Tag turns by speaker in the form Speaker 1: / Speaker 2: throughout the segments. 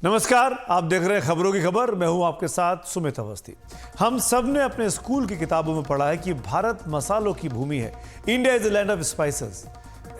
Speaker 1: नमस्कार, आप देख रहे हैं खबरों की खबर। मैं हूं आपके साथ सुमित अवस्थी। हम सब ने अपने स्कूल की किताबों में पढ़ा है कि भारत मसालों की भूमि है। India is the land of spices.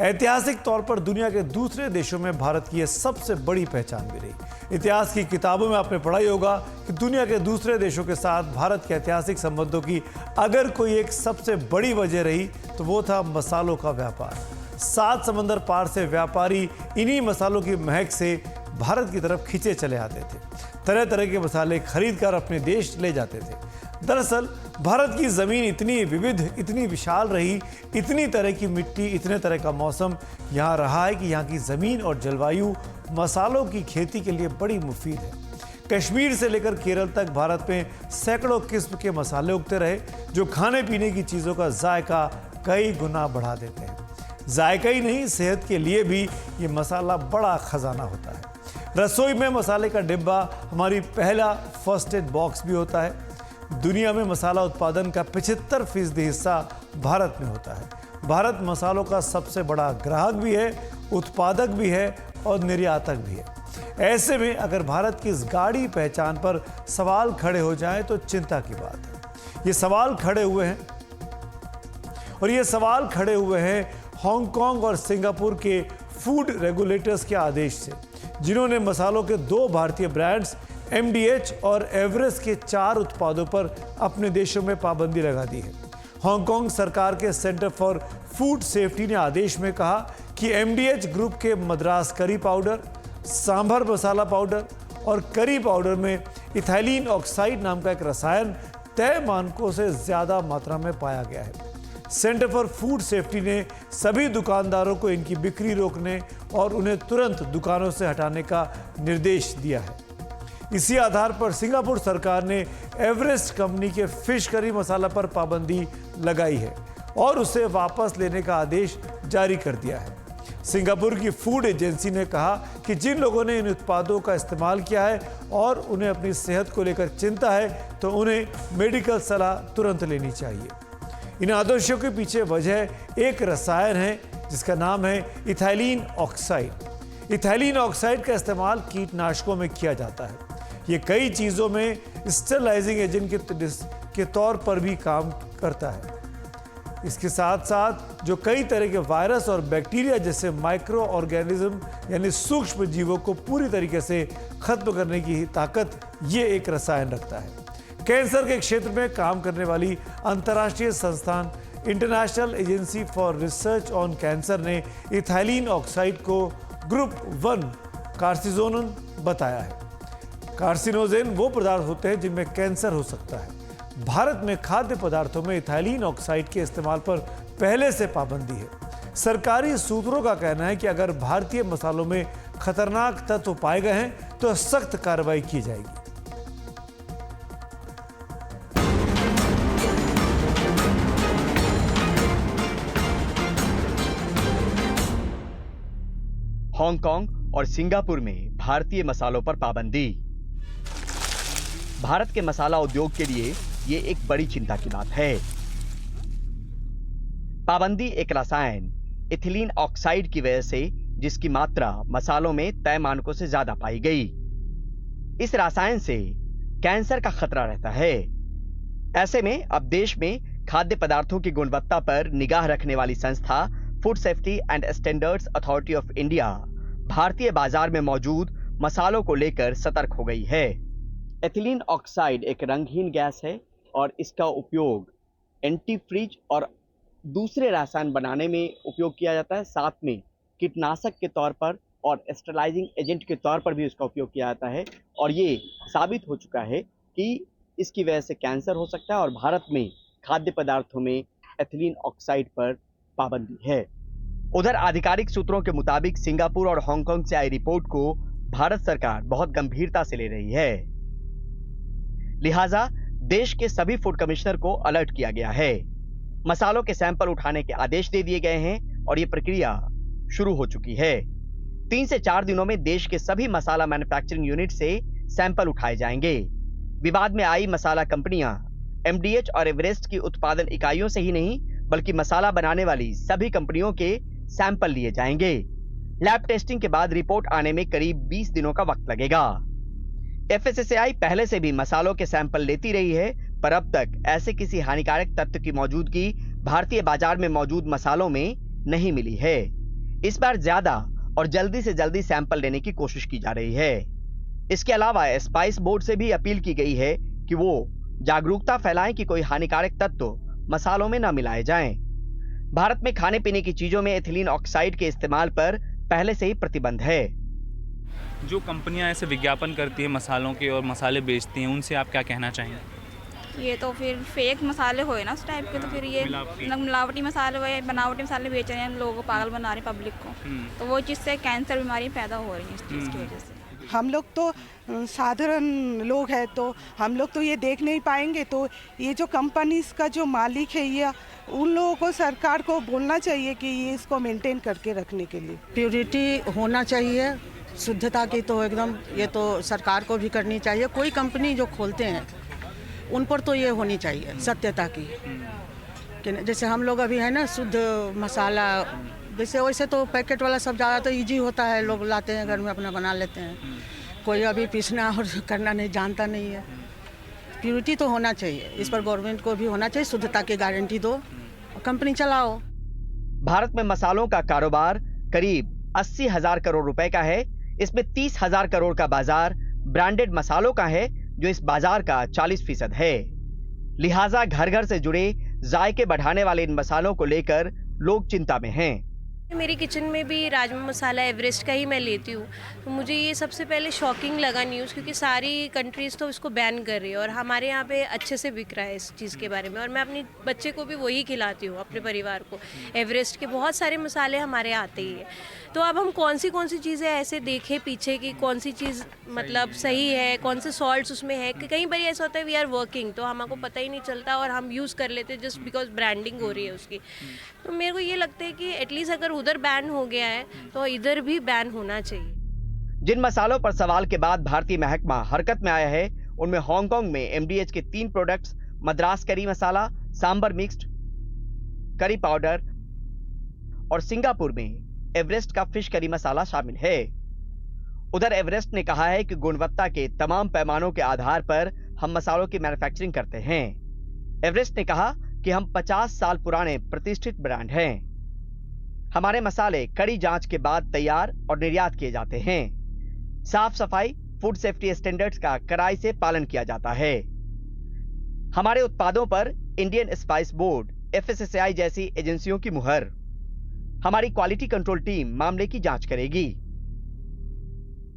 Speaker 1: ऐतिहासिक तौर पर दुनिया के दूसरे देशों में भारत की यह सबसे बड़ी पहचान भी रही। इतिहास की किताबों में आपने पढ़ा ही होगा कि दुनिया के दूसरे देशों के साथ भारत के ऐतिहासिक संबंधों की अगर कोई एक सबसे बड़ी वजह रही तो वो था मसालों का व्यापार। 7 समंदर पार से व्यापारी इन्हीं मसालों की महक से भारत की तरफ खींचे चले आते थे। तरह तरह के मसाले खरीद कर अपने देश ले जाते थे। दरअसल भारत की ज़मीन इतनी विविध, इतनी विशाल रही, इतनी तरह की मिट्टी, इतने तरह का मौसम यहाँ रहा है कि यहाँ की ज़मीन और जलवायु मसालों की खेती के लिए बड़ी मुफीद है। कश्मीर से लेकर केरल तक भारत में सैकड़ों किस्म के मसाले उगते रहे जो खाने पीने की चीज़ों का जायका कई गुना बढ़ा देते हैं। जायका ही नहीं, सेहत के लिए भी ये मसाला बड़ा खजाना होता है। रसोई में मसाले का डिब्बा हमारी पहला फर्स्ट एड बॉक्स भी होता है। दुनिया में मसाला उत्पादन का 75% हिस्सा भारत में होता है। भारत मसालों का सबसे बड़ा ग्राहक भी है, उत्पादक भी है और निर्यातक भी है। ऐसे में अगर भारत की इस गाढ़ी पहचान पर सवाल खड़े हो जाएं तो चिंता की बात है। ये सवाल खड़े हुए हैं हांगकांग और सिंगापुर के फूड रेगुलेटर्स के आदेश से, जिन्होंने मसालों के 2 भारतीय ब्रांड्स MDH और एवरेस्ट के 4 उत्पादों पर अपने देशों में पाबंदी लगा दी है। हांगकांग सरकार के सेंटर फॉर फूड सेफ्टी ने आदेश में कहा कि MDH ग्रुप के Madras curry powder, sambar masala powder और करी पाउडर में इथाइलिन ऑक्साइड नाम का एक रसायन तय मानकों से ज्यादा मात्रा में पाया गया है। सेंटर फॉर फूड सेफ्टी ने सभी दुकानदारों को इनकी बिक्री रोकने और उन्हें तुरंत दुकानों से हटाने का निर्देश दिया है। इसी आधार पर सिंगापुर सरकार ने एवरेस्ट कंपनी के फिश करी मसाला पर पाबंदी लगाई है और उसे वापस लेने का आदेश जारी कर दिया है। सिंगापुर की फूड एजेंसी ने कहा कि जिन लोगों ने इन उत्पादों का इस्तेमाल किया है और उन्हें अपनी सेहत को लेकर चिंता है तो उन्हें मेडिकल सलाह तुरंत लेनी चाहिए। इन आदेशों के पीछे वजह एक रसायन है जिसका नाम है इथाइलिन ऑक्साइड। इथाइलिन ऑक्साइड का इस्तेमाल कीटनाशकों में किया जाता है। ये कई चीज़ों में स्टेरलाइजिंग एजेंट के तौर पर भी काम करता है। इसके साथ साथ जो कई तरह के वायरस और बैक्टीरिया जैसे माइक्रो ऑर्गेनिज्म यानी सूक्ष्म जीवों को पूरी तरीके से खत्म करने की ताकत ये एक रसायन रखता है। कैंसर के क्षेत्र में काम करने वाली अंतर्राष्ट्रीय संस्थान international agency for research on cancer ने इथाइलिन ऑक्साइड को ग्रुप 1 कार्सिनोजन बताया है। कार्सिनोजेन वो पदार्थ होते हैं जिनमें कैंसर हो सकता है। भारत में खाद्य पदार्थों में इथाइलिन ऑक्साइड के इस्तेमाल पर पहले से पाबंदी है। सरकारी सूत्रों का कहना है कि अगर भारतीय मसालों में खतरनाक तत्व पाए गए हैं तो सख्त कार्रवाई की जाएगी।
Speaker 2: हांगकांग और सिंगापुर में भारतीय मसालों पर पाबंदी। भारत के मसाला उद्योग के लिए यह एक बड़ी चिंता की बात है। पाबंदी एक रसायन इथिलीन ऑक्साइड की वजह से, जिसकी मात्रा मसालों में तय मानकों से ज्यादा पाई गई। इस रसायन से कैंसर का खतरा रहता है। ऐसे में अब देश में खाद्य पदार्थों की गुणवत्ता पर निगाह रखने वाली संस्था food safety and standards authority of India भारतीय बाजार में मौजूद मसालों को लेकर सतर्क हो गई है। एथिलीन ऑक्साइड एक रंगहीन गैस है और इसका उपयोग एंटी फ्रीज और दूसरे रसायन बनाने में उपयोग किया जाता है। साथ में कीटनाशक के तौर पर और स्टेरलाइजिंग एजेंट के तौर पर भी इसका उपयोग किया जाता है और ये साबित हो चुका है कि इसकी वजह से कैंसर हो सकता है और भारत में खाद्य पदार्थों में एथिलीन ऑक्साइड पर पाबंदी है। उधर आधिकारिक सूत्रों के मुताबिक सिंगापुर और हांगकांग से आई रिपोर्ट को भारत सरकार बहुत गंभीरता से ले रही है। लिहाजा देश के सभी फूड कमिश्नर को अलर्ट किया गया है। मसालों के सैंपल उठाने के आदेश दे दिए गए हैं और यह प्रक्रिया शुरू हो चुकी है। 3 से 4 दिनों में देश के सभी मसाला मैन्युफैक्चरिंग यूनिट से सैंपल उठाए जाएंगे। विवाद में आई मसाला कंपनियां MDH और एवरेस्ट की उत्पादन इकाइयों से ही नहीं बल्कि मसाला बनाने वाली सभी कंपनियों के सैंपल लिए जाएंगे। लैब टेस्टिंग के बाद रिपोर्ट आने में करीब 20 दिनों का वक्त लगेगा। एफएसएसएआई पहले से भी मसालों के सैंपल लेती रही है, पर अब तक ऐसे किसी हानिकारक तत्व की मौजूदगी भारतीय बाजार में मौजूद मसालों में नहीं मिली है। इस बार ज्यादा और जल्दी से जल्दी सैंपल लेने की कोशिश की जा रही है। इसके अलावा स्पाइस बोर्ड से भी अपील की गई है कि वो जागरूकता फैलाएं कि कोई हानिकारक तत्व मसालों में न मिलाए जाएं। भारत में खाने पीने की चीजों में एथिलीन ऑक्साइड के इस्तेमाल पर पहले से ही प्रतिबंध है।
Speaker 3: जो कंपनियां ऐसे विज्ञापन करती है मसालों के और मसाले बेचती हैं, उनसे आप क्या कहना चाहेंगे?
Speaker 4: ये तो फिर फेक मसाले हुए ना उस टाइप के, तो फिर ये मिलावटी मसाले हुए, बनावटी मसाले बेच रहे हैं, लोगों को पागल बना रहे हैं पब्लिक को, तो वो चीज़ से कैंसर बीमारी पैदा हो रही है इस चीज़ की वजह से।
Speaker 5: हम लोग तो साधारण लोग हैं, तो हम लोग तो ये देख नहीं पाएंगे। तो ये जो कंपनीज का जो मालिक है, ये उन लोगों को, सरकार को बोलना चाहिए कि ये इसको मेंटेन करके रखने के लिए
Speaker 6: प्योरिटी होना चाहिए, शुद्धता की तो एकदम ये तो सरकार को भी करनी चाहिए। कोई कंपनी जो खोलते हैं उन पर तो ये होनी चाहिए सत्यता की, कि जैसे हम लोग अभी है ना शुद्ध मसाला, जैसे वैसे तो पैकेट वाला सब ज़्यादा तो इजी होता है, लोग लाते हैं घर में अपना बना लेते हैं। कोई अभी पीसना और करना नहीं जानता नहीं है। प्योरिटी तो होना चाहिए, इस पर गवर्नमेंट को भी होना चाहिए, शुद्धता की गारंटी दो, कंपनी चलाओ।
Speaker 2: भारत में मसालों का कारोबार करीब 80,000 करोड़ रुपए का है। इसमें 30,000 करोड़ का बाजार ब्रांडेड मसालों का है, जो इस बाजार का 40% है। लिहाजा घर घर से जुड़े जायके बढ़ाने वाले इन मसालों को लेकर लोग चिंता में हैं।
Speaker 7: मेरी किचन में भी राजमा मसाला एवरेस्ट का ही मैं लेती हूँ, तो मुझे ये सबसे पहले शॉकिंग लगा न्यूज़, क्योंकि सारी कंट्रीज़ तो इसको बैन कर रही है और हमारे यहाँ पे अच्छे से बिक रहा है इस चीज़ के बारे में, और मैं अपने बच्चे को भी वही खिलाती हूँ, अपने परिवार को। एवरेस्ट के बहुत सारे मसाले हमारे आते ही है, तो अब हम कौन सी चीज़ें ऐसे देखें पीछे की कौन सी चीज़ मतलब सही है, कौन से सॉल्ट्स उसमें है, कि कई बार ऐसा होता है वी आर वर्किंग तो हमको पता ही नहीं चलता और हम यूज़ कर लेते जस्ट बिकॉज ब्रांडिंग हो रही है उसकी। तो मेरे को ये लगता है कि एटलीस्ट अगर उधर बैन हो गया है तो इधर भी बैन होना चाहिए।
Speaker 2: जिन मसालों पर सवाल के बाद भारतीय महकमा हरकत में आया है, उनमें हांगकांग में एमडीएच के 3 प्रोडक्ट्स, मद्रास करी मसाला, सांबर मिक्स्ड करी पाउडर और सिंगापुर में एवरेस्ट का फिश करी मसाला शामिल है। उधर एवरेस्ट ने कहा है कि गुणवत्ता के तमाम पैमानों के आधार पर हम मसालों की मैन्युफैक्चरिंग करते हैं। एवरेस्ट ने कहा कि हम 50 साल पुराने प्रतिष्ठित ब्रांड हैं। हमारे मसाले कड़ी जांच के बाद तैयार और निर्यात किए जाते हैं। साफ सफाई, फूड सेफ्टी स्टैंडर्ड्स का कड़ाई से पालन किया जाता है। हमारे उत्पादों पर इंडियन स्पाइस बोर्ड, एफएसएसएआई जैसी एजेंसियों की मुहर। हमारी क्वालिटी कंट्रोल टीम मामले की जांच करेगी।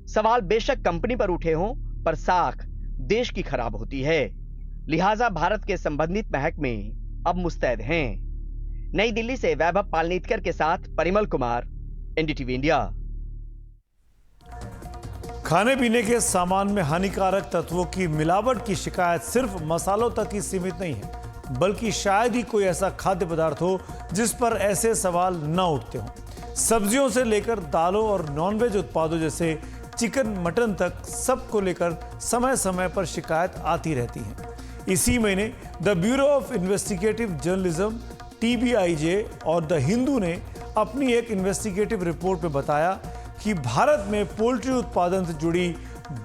Speaker 2: सवाल बेशक कंपनी पर उठे हों, पर साख देश की खराब होती है। लिहाजा भारत के संबंधित महकमे अब मुस्तैद हैं। नई दिल्ली से वैभव पालनीतकर के साथ परिमल कुमार, एनडीटीवी इंडिया।
Speaker 1: खाने पीने के सामान में हानिकारक तत्वों की मिलावट की शिकायत सिर्फ मसालों तक ही सीमित नहीं है, बल्कि शायद ही कोई ऐसा खाद्य पदार्थ हो जिस पर ऐसे सवाल न उठते हों। सब्जियों से लेकर दालों और नॉनवेज उत्पादों जैसे चिकन, मटन तक सबको लेकर समय समय पर शिकायत आती रहती है। इसी महीने the bureau of investigative journalism TBIJ और द हिंदू ने अपनी एक इन्वेस्टिगेटिव रिपोर्ट में बताया कि भारत में पोल्ट्री उत्पादन से जुड़ी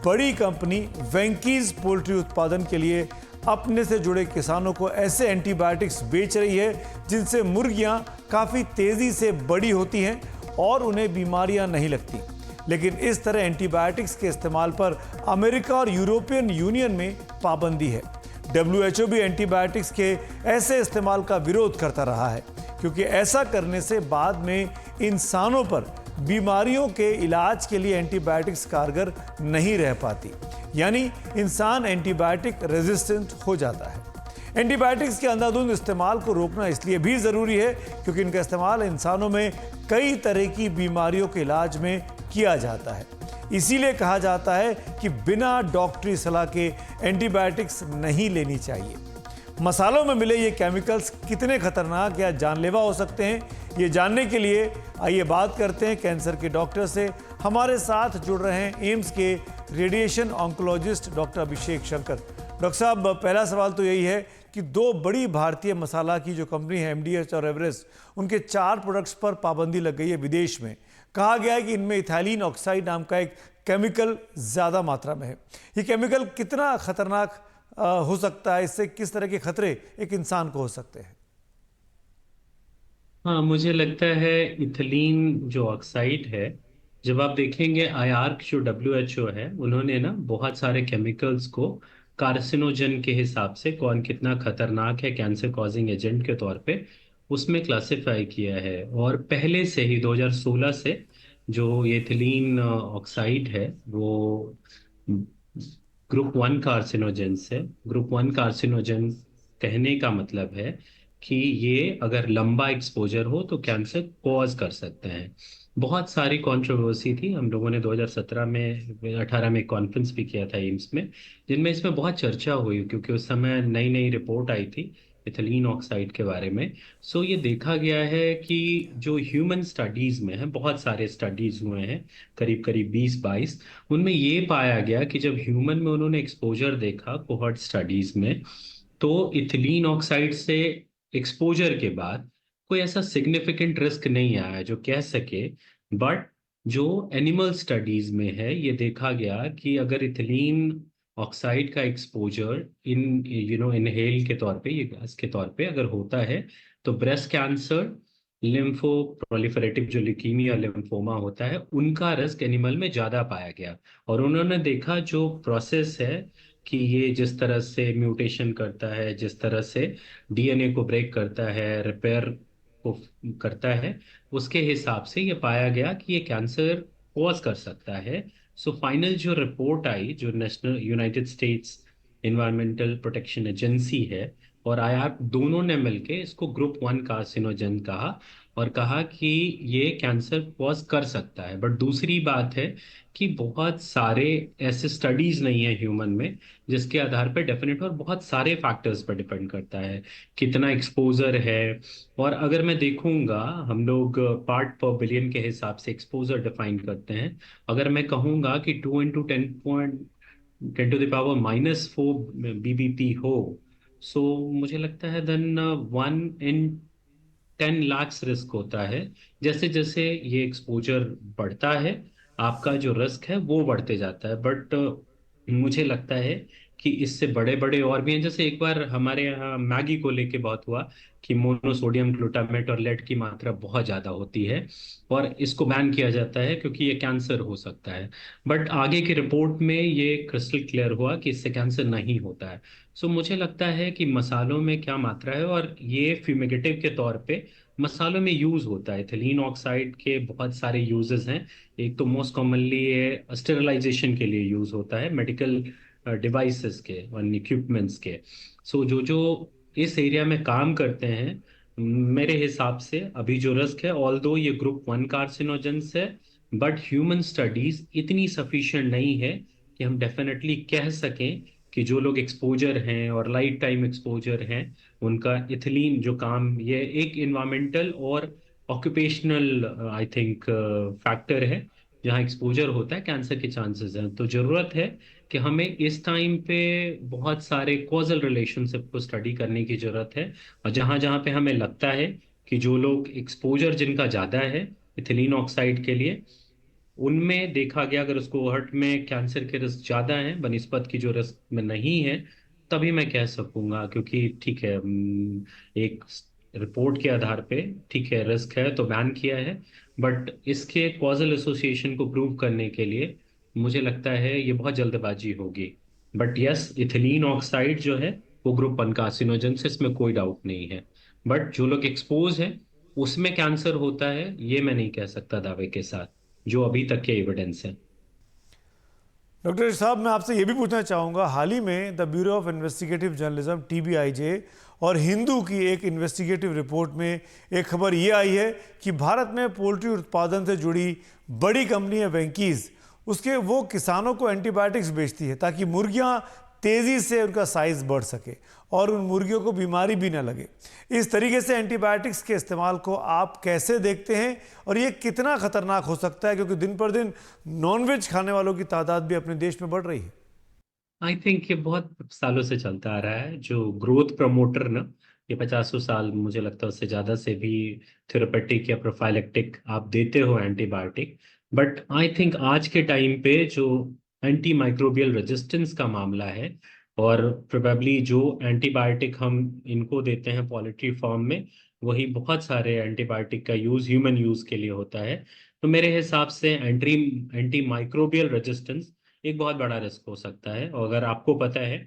Speaker 1: बड़ी कंपनी वेंकीज पोल्ट्री उत्पादन के लिए अपने से जुड़े किसानों को ऐसे एंटीबायोटिक्स बेच रही है जिनसे मुर्गियां काफ़ी तेज़ी से बड़ी होती हैं और उन्हें बीमारियां नहीं लगती। लेकिन इस तरह एंटीबायोटिक्स के इस्तेमाल पर अमेरिका और यूरोपियन यूनियन में पाबंदी है। WHO भी एंटीबायोटिक्स के ऐसे इस्तेमाल का विरोध करता रहा है, क्योंकि ऐसा करने से बाद में इंसानों पर बीमारियों के इलाज के लिए एंटीबायोटिक्स कारगर नहीं रह पाती, यानी इंसान एंटीबायोटिक रेजिस्टेंट हो जाता है। एंटीबायोटिक्स के अंधाधुंध इस्तेमाल को रोकना इसलिए भी ज़रूरी है क्योंकि इनका इस्तेमाल इंसानों में कई तरह की बीमारियों के इलाज में किया जाता है। इसीलिए कहा जाता है कि बिना डॉक्टरी सलाह के एंटीबायोटिक्स नहीं लेनी चाहिए। मसालों में मिले ये केमिकल्स कितने खतरनाक या जानलेवा हो सकते हैं, ये जानने के लिए आइए बात करते हैं कैंसर के डॉक्टर से। हमारे साथ जुड़ रहे हैं एम्स के रेडिएशन ऑन्कोलॉजिस्ट डॉक्टर अभिषेक शंकर। डॉक्टर साहब, पहला सवाल तो यही है कि 2 बड़ी भारतीय मसाला की जो कंपनी है MDH और एवरेस्ट, उनके 4 प्रोडक्ट्स पर पाबंदी लग गई है विदेश में। कहा गया है कि इनमें इथाइलिन ऑक्साइड नाम का एक केमिकल ज़्यादा मात्रा में है। ये केमिकल कितना खतरनाक हो सकता है, इससे किस तरह के खतरे एक इंसान को हो सकते हैं?
Speaker 8: हाँ, मुझे लगता है इथिलीन जो ऑक्साइड है, जब आप देखेंगे IARC जो WHO है, उन्होंने ना बहुत सारे केमिकल्स को कार्सिनोजन के हिसाब से कौन कितना खतरनाक है कैंसर कॉजिंग एजेंट के तौर पे उसमें क्लासिफाई किया है। और पहले से ही 2016 से जो ये इथिलीन ऑक्साइड है वो ग्रुप 1 कार्सिनोजेंस है। ग्रुप 1 कार्सिनोजन कहने का मतलब है कि ये अगर लंबा एक्सपोजर हो तो कैंसर कॉज कर सकते हैं। बहुत सारी कंट्रोवर्सी थी, हम लोगों ने 2017 में 18 में कॉन्फ्रेंस भी किया था एम्स में, जिनमें इसमें बहुत चर्चा हुई क्योंकि उस समय नई नई रिपोर्ट आई थी इथिलीन ऑक्साइड के बारे में। सो ये देखा गया है कि जो ह्यूमन स्टडीज में है, बहुत सारे स्टडीज हुए हैं, करीब करीब 20-22, उनमें ये पाया गया कि जब ह्यूमन में उन्होंने एक्सपोजर देखा कोहॉर्ट स्टडीज में, तो इथिलीन ऑक्साइड से एक्सपोजर के बाद कोई ऐसा सिग्निफिकेंट रिस्क नहीं आया जो कह सके। बट जो एनिमल स्टडीज में है ये देखा गया कि अगर इथिलीन ऑक्साइड का एक्सपोजर इनहेल के तौर पे, ये गैस के तौर पे अगर होता है तो ब्रेस्ट कैंसर, लिम्फो प्रोलिफरेटिव जो ल्यूकीमिया लिम्फोमा होता है, उनका रिस्क एनिमल में ज्यादा पाया गया। और उन्होंने देखा जो प्रोसेस है कि ये जिस तरह से म्यूटेशन करता है, जिस तरह से DNA को ब्रेक करता है, रिपेयर को करता है, उसके हिसाब से ये पाया गया कि ये कैंसर कॉज कर सकता है। सो फाइनल जो रिपोर्ट आई, जो national United states environmental protection agency है और IARC दोनों ने मिलके इसको ग्रुप 1 कार्सिनोजन कहा और कहा कि ये कैंसर कॉज कर सकता है। बट दूसरी बात है कि बहुत सारे ऐसे स्टडीज नहीं है ह्यूमन में जिसके आधार पर डेफिनेट, और बहुत सारे फैक्टर्स पर डिपेंड करता है कितना एक्सपोजर है। और अगर मैं देखूंगा, हम लोग पार्ट पर बिलियन के हिसाब से एक्सपोजर डिफाइन करते हैं। अगर मैं कहूंगा कि 2 × 10⁻⁻⁴ BBP हो, सो मुझे लगता है देन 1 in 10 लाख रिस्क होता है। जैसे जैसे ये एक्सपोजर बढ़ता है आपका जो रिस्क है वो बढ़ते जाता है। बट मुझे लगता है कि इससे बड़े बड़े और भी हैं। जैसे एक बार हमारे यहाँ मैगी को लेके बहुत हुआ कि मोनोसोडियम ग्लूटामेट और लेड की मात्रा बहुत ज़्यादा होती है और इसको बैन किया जाता है क्योंकि ये कैंसर हो सकता है। बट आगे की रिपोर्ट में ये क्रिस्टल क्लियर हुआ कि इससे कैंसर नहीं होता है। सो मुझे लगता है कि मसालों में क्या मात्रा है, और ये फ्यूमिगेटिव के तौर पे मसालों में यूज होता है। इथिलीन ऑक्साइड के बहुत सारे यूजेस हैं। एक तो मोस्ट कॉमनली ये स्टेरिलाइजेशन के लिए यूज होता है, मेडिकल डिवाइसेस के और इक्विपमेंट्स के। सो जो जो इस एरिया में काम करते हैं, मेरे हिसाब से अभी जो रिस्क है, ऑल्दो ये ग्रुप 1 कार्सिनोजेंस है, बट ह्यूमन स्टडीज इतनी सफिशिएंट नहीं है कि हम डेफिनेटली कह सकें कि जो लोग एक्सपोजर हैं और लाइफ टाइम एक्सपोजर हैं उनका इथिलीन जो काम, ये एक इन्वायरमेंटल और ऑक्यूपेशनल आई थिंक फैक्टर है जहाँ एक्सपोजर होता है कैंसर के चांसेस हैं। तो जरूरत है कि हमें इस टाइम पे बहुत सारे कॉजल रिलेशनशिप को स्टडी करने की जरूरत है। और जहाँ जहाँ पे हमें लगता है कि जो लोग एक्सपोजर जिनका ज़्यादा है इथिलीन ऑक्साइड के लिए, उनमें देखा गया अगर उसको हार्ट में कैंसर के रिस्क ज़्यादा है बनिस्पत की जो रिस्क में नहीं है, तभी मैं कह सकूंगा। क्योंकि ठीक है, एक रिपोर्ट के आधार पे ठीक है रिस्क है तो बैन किया है, बट इसके कॉजल एसोसिएशन को प्रूव करने के लिए मुझे लगता है ये बहुत जल्दबाजी होगी। बट यस, इथिलीन ऑक्साइड जो है वो ग्रुप 1 कार्सिनोजन से, इसमें कोई डाउट नहीं है। बट जो लोग एक्सपोज है उसमें कैंसर होता है ये मैं नहीं कह सकता दावे के साथ, जो अभी तक के एविडेंस है।
Speaker 1: डॉक्टर साहब, मैं आपसे ये भी पूछना चाहूँगा, हाल ही में the bureau of investigative journalism TBIJ और हिंदू की एक इन्वेस्टिगेटिव रिपोर्ट में एक खबर ये आई है कि भारत में पोल्ट्री उत्पादन से जुड़ी बड़ी कंपनी है वेंकीज, उसके वो किसानों को एंटीबायोटिक्स बेचती है ताकि मुर्गियाँ तेज़ी से उनका साइज़ बढ़ सके और उन मुर्गियों को बीमारी भी ना लगे। इस तरीके से एंटीबायोटिक्स के इस्तेमाल को आप कैसे देखते हैं और ये कितना खतरनाक हो सकता है, क्योंकि दिन पर दिन नॉनवेज खाने वालों की तादाद भी अपने देश में बढ़ रही है?
Speaker 8: आई थिंक ये बहुत सालों से चलता आ रहा है। जो ग्रोथ प्रमोटर ना, ये 50 साल मुझे लगता है उससे ज़्यादा से भी थेरेपेटिक या प्रोफाइलेक्टिक आप देते हो एंटीबायोटिक। बट आई थिंक आज के टाइम पे जो एंटी माइक्रोबियल रेजिस्टेंस का मामला है, और प्रोबेबली जो एंटीबायोटिक हम इनको देते हैं पोल्ट्री फार्म में, वही बहुत सारे एंटीबायोटिक का यूज़ ह्यूमन यूज़ के लिए होता है। तो मेरे हिसाब से एंटी माइक्रोबियल रेजिस्टेंस एक बहुत बड़ा रिस्क हो सकता है। और अगर आपको पता है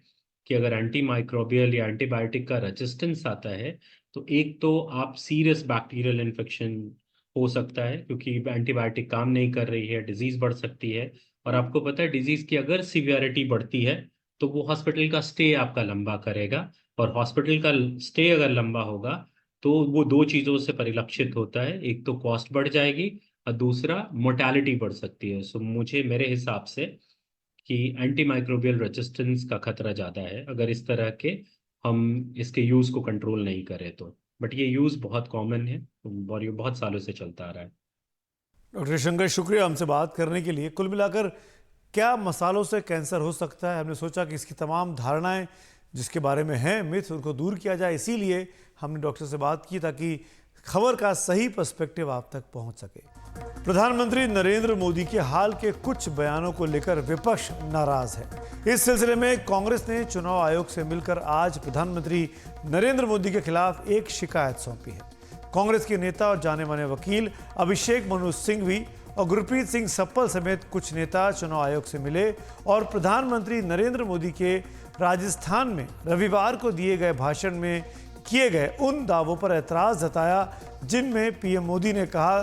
Speaker 8: कि अगर एंटी माइक्रोबियल या एंटीबायोटिक का रेजिस्टेंस आता है, तो एक तो आप सीरियस बैक्टीरियल इन्फेक्शन हो सकता है क्योंकि एंटीबायोटिक काम नहीं कर रही है, डिजीज बढ़ सकती है। और आपको पता है डिजीज की अगर सीवियरिटी बढ़ती है तो वो हॉस्पिटल का स्टे आपका लंबा करेगा, और हॉस्पिटल का स्टे अगर लंबा होगा तो वो दो चीज़ों से परिलक्षित होता है, एक तो कॉस्ट बढ़ जाएगी और दूसरा मोर्टेलिटी बढ़ सकती है। सो मुझे मेरे हिसाब से कि एंटी माइक्रोबियल रेजिस्टेंस का खतरा ज़्यादा है अगर इस तरह के हम इसके यूज़ को कंट्रोल नहीं करें तो। बट ये यूज़ बहुत कॉमन है और ये बहुत सालों से चलता आ रहा है।
Speaker 1: डॉक्टर शंकर, शुक्रिया हमसे बात करने के लिए। कुल मिलाकर क्या मसालों से कैंसर हो सकता है? हमने सोचा कि इसकी तमाम धारणाएं जिसके बारे में हैं, मिथ, उनको दूर किया जाए। इसीलिए हमने डॉक्टर से बात की ताकि खबर का सही पर्सपेक्टिव आप तक पहुंच सके। प्रधानमंत्री नरेंद्र मोदी के हाल के कुछ बयानों को लेकर विपक्ष नाराज है। इस सिलसिले में कांग्रेस ने चुनाव आयोग से मिलकर आज प्रधानमंत्री नरेंद्र मोदी के खिलाफ एक शिकायत सौंपी है। कांग्रेस के नेता और जाने माने वकील अभिषेक मनु सिंघवी और गुरप्रीत सिंह सप्पल समेत कुछ नेता चुनाव आयोग से मिले और प्रधानमंत्री नरेंद्र मोदी के राजस्थान में रविवार को दिए गए भाषण में किए गए उन दावों पर एतराज जताया जिनमें पीएम मोदी ने कहा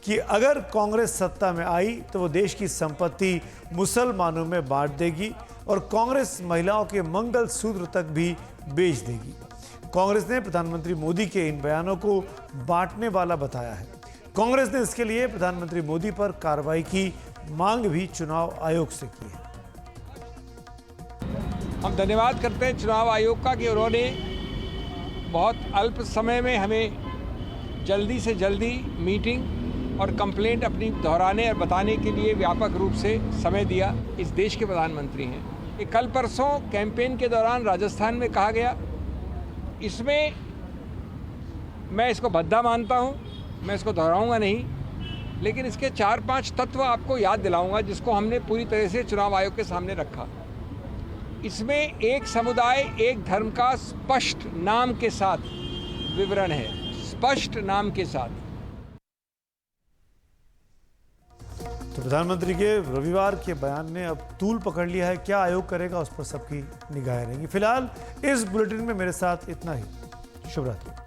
Speaker 1: कि अगर कांग्रेस सत्ता में आई तो वो देश की संपत्ति मुसलमानों में बांट देगी और कांग्रेस महिलाओं के मंगल सूत्र तक भी बेच देगी। कांग्रेस ने प्रधानमंत्री मोदी के इन बयानों को बांटने वाला बताया है। कांग्रेस ने इसके लिए प्रधानमंत्री मोदी पर कार्रवाई की मांग भी चुनाव आयोग से की है।
Speaker 9: हम धन्यवाद करते हैं चुनाव आयोग का कि उन्होंने बहुत अल्प समय में हमें जल्दी से जल्दी मीटिंग और कंप्लेंट अपनी दोहराने और बताने के लिए व्यापक रूप से समय दिया। इस देश के प्रधानमंत्री हैं। ये कल परसों कैंपेन के दौरान राजस्थान में कहा गया, इसमें मैं इसको भद्दा मानता हूँ, मैं इसको दोहराऊंगा नहीं, लेकिन इसके 4-5 तत्व आपको याद दिलाऊंगा जिसको हमने पूरी तरह से चुनाव आयोग के सामने रखा। इसमें एक समुदाय एक धर्म का स्पष्ट नाम के साथ विवरण है, स्पष्ट नाम के साथ।
Speaker 1: तो प्रधानमंत्री के रविवार के बयान ने अब तूल पकड़ लिया है। क्या आयोग करेगा उस पर सबकी निगाहें रहेंगी। फिलहाल इस बुलेटिन में मेरे साथ इतना ही। शुभ रात्रि।